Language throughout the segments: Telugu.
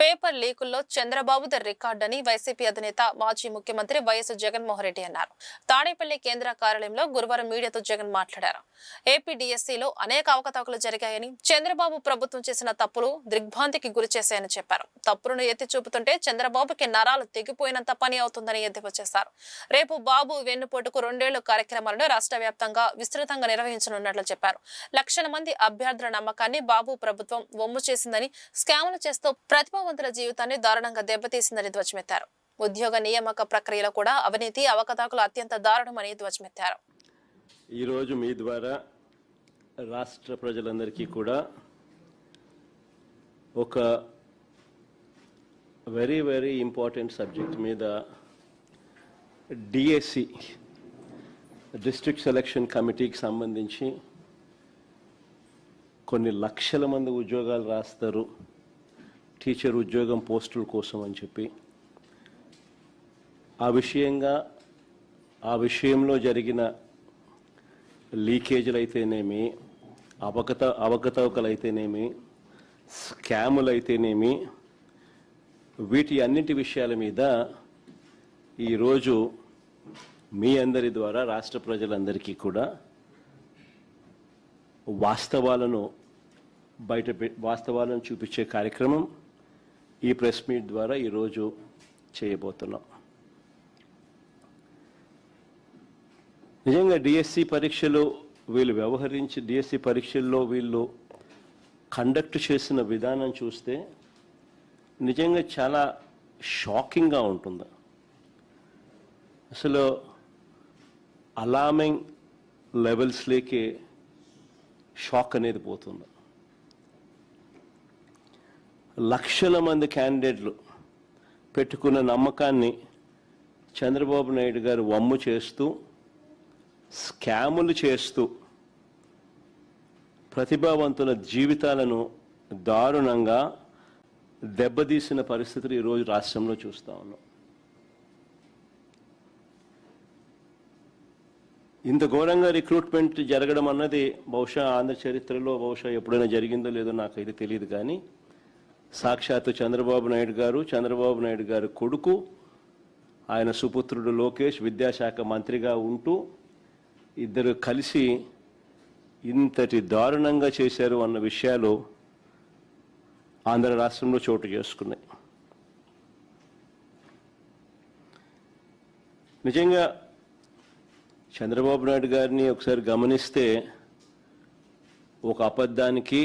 పేపర్ లీకుల్లో చంద్రబాబుది రికార్డని వైసీపీ అధినేత మాజీ ముఖ్యమంత్రి వైఎస్ జగన్మోహన్ రెడ్డి అన్నారు. తాడేపల్లి కేంద్ర కార్యాలయంలో గురువారం మీడియాతో జగన్ మాట్లాడారు. ఏపీ డిఎస్సీలో అనేక అవకతవకలు జరిగాయని, చంద్రబాబు ప్రభుత్వం చేసిన తప్పులు దిగ్భ్రాంతికి గురి చేశాయని చెప్పారు. తప్పులను ఎత్తి చూపుతుంటే చంద్రబాబుకి నరాలు తెగిపోయినంత పని అవుతుందని ఎద్దేవా చేశారు. రేపు బాబు వెన్నుపోటుకు 2 ఏళ్ల కార్యక్రమాలను రాష్ట్ర వ్యాప్తంగా విస్తృతంగా నిర్వహించనున్నట్లు చెప్పారు. లక్షల మంది అభ్యర్థుల నమ్మకాన్ని బాబు ప్రభుత్వం వమ్ము చేసిందని, స్కాములు చేస్తూ ప్రతిభావంతుల జీవితాన్ని దారుణంగా దెబ్బతీసిందని ధ్వజమెత్తారు. ఉద్యోగ నియామక ప్రక్రియలో కూడా అవినీతి అవకతవకలు అత్యంత దారుణమని ధ్వజమెత్తారు. ఈ రోజు మీ ద్వారా రాష్ట్ర ప్రజలందరికీ కూడా ఒక వెరీ ఇంపార్టెంట్ సబ్జెక్ట్ మీద డిఎస్సి డిస్ట్రిక్ట్ సెలక్షన్ కమిటీకి సంబంధించి కొన్ని లక్షల మంది ఉద్యోగాలు రాస్తారు టీచర్ ఉద్యోగం పోస్టుల కోసం అని చెప్పి ఆ విషయంలో జరిగిన లీకేజీలు అయితేనేమి, అవకతవకలు అయితేనేమి, స్కాములు అయితేనేమి, వీటి అన్నింటి విషయాల మీద ఈరోజు మీ అందరి ద్వారా రాష్ట్ర ప్రజలందరికీ కూడా వాస్తవాలను చూపించే కార్యక్రమం ఈ ప్రెస్ మీట్ ద్వారా ఈరోజు చేయబోతున్నాం. నిజంగా డిఎస్సి పరీక్షలు డిఎస్సి పరీక్షల్లో వీళ్ళు కండక్ట్ చేసిన విధానం చూస్తే నిజంగా చాలా షాకింగ్గా ఉంటుంది. అసలు అలార్మింగ్ లెవెల్స్లోకి షాక్ అనేది పోతుంది. లక్షల మంది క్యాండిడేట్లు పెట్టుకున్న నమ్మకాన్ని చంద్రబాబు నాయుడు గారు వమ్ము చేస్తూ, స్కాములు చేస్తూ ప్రతిభావంతుల జీవితాలను దారుణంగా దెబ్బతీసిన పరిస్థితులు ఈరోజు రాష్ట్రంలో చూస్తూ ఉన్నాం. ఇంత ఘోరంగా రిక్రూట్మెంట్ జరగడం అన్నది బహుశా ఆంధ్ర చరిత్రలో ఎప్పుడైనా జరిగిందో లేదో నాకైతే తెలియదు. కానీ సాక్షాత్తు చంద్రబాబు నాయుడు గారు కొడుకు, ఆయన సుపుత్రుడు లోకేష్ విద్యాశాఖ మంత్రిగా ఉంటూ ఇద్దరు కలిసి ఇంతటి దారుణంగా చేశారు అన్న విషయాలు ఆంధ్ర రాష్ట్రంలో చోటు చేసుకున్నాయి. నిజంగా చంద్రబాబు నాయుడు గారిని ఒకసారి గమనిస్తే ఒక అబద్ధానికి,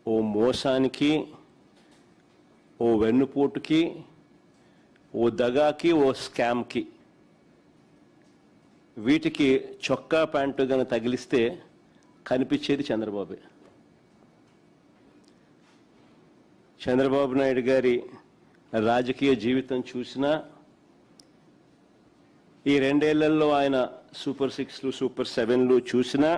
ఓ మోసానికి, ఓ వెన్నుపోటుకి, ఓ దగాకి, ఓ స్కామ్కి, వీటికి చొక్కా ప్యాంటు గన తగిలిస్తే కనిపించేది చంద్రబాబే. చంద్రబాబు నాయుడు గారి రాజకీయ జీవితం చూసినా, ఈ 2 ఏళ్లలో ఆయన సూపర్ 6లు, సూపర్ 7లు చూసినా,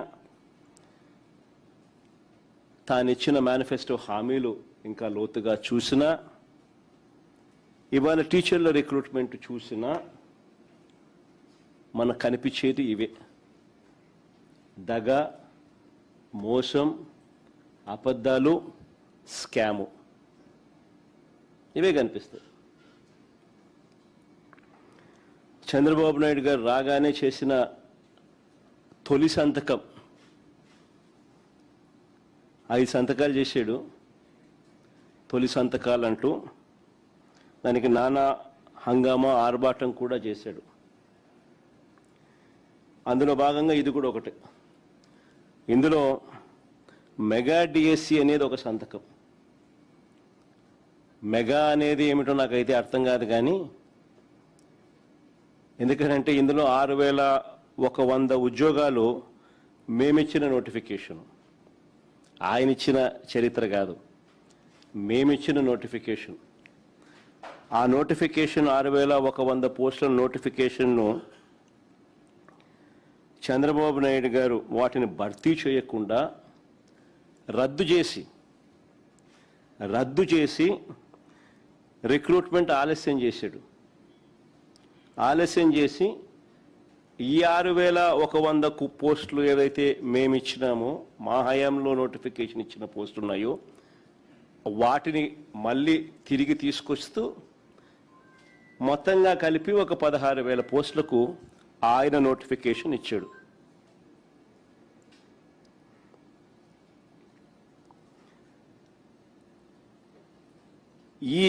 తానిచ్చిన మేనిఫెస్టో హామీలు ఇంకా లోతుగా చూసినా, ఇవాళ టీచర్ల రిక్రూట్మెంట్ చూసినా మనకు కనిపించేది ఇవే: దగ, మోసం, అబద్ధాలు, స్కాము, ఇవే కనిపిస్తాయి. చంద్రబాబు నాయుడు గారు రాగానే చేసిన తొలి సంతకం 5 సంతకాలు చేశాడు. తొలి సంతకాలు అంటూ దానికి నానా హంగామా, ఆర్భాటం కూడా చేశాడు. అందులో భాగంగా ఇది కూడా ఒకటి. ఇందులో మెగా డిఎస్సి అనేది ఒక సంతకం. మెగా అనేది ఏమిటో నాకైతే అర్థం కాదు. కానీ ఎందుకంటే ఇందులో 6100 ఉద్యోగాలు మేమిచ్చిన నోటిఫికేషన్, ఆయన ఇచ్చిన చరిత్ర కాదు, మేమిచ్చిన నోటిఫికేషన్. ఆ నోటిఫికేషన్ 6100 పోస్టుల నోటిఫికేషన్ను చంద్రబాబు నాయుడు గారు వాటిని భర్తీ చేయకుండా రద్దు చేసి రిక్రూట్మెంట్ ఆలస్యం చేశాడు. ఆలస్యం చేసి ఈ 6100 పోస్టులు ఏవైతే మేము ఇచ్చినామో, మా హయాంలో నోటిఫికేషన్ ఇచ్చిన పోస్టులు ఉన్నాయో, వాటిని మళ్ళీ తిరిగి తీసుకొస్తూ మొత్తంగా కలిపి ఒక 16,000 పోస్టులకు ఆయన నోటిఫికేషన్ ఇచ్చాడు.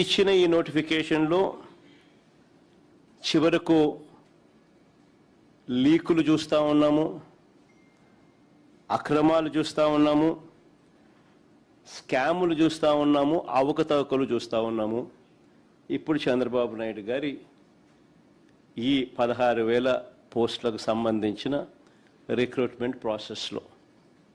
ఇచ్చిన ఈ నోటిఫికేషన్లో చివరకు లీకులు చూస్తూ ఉన్నాము, అక్రమాలు చూస్తూ ఉన్నాము, స్కాములు చూస్తూ ఉన్నాము, అవకతవకలు చూస్తూ ఉన్నాము. ఇప్పుడు చంద్రబాబు నాయుడు గారి ఈ 16,000 పోస్టులకు సంబంధించిన రిక్రూట్మెంట్ ప్రాసెస్లో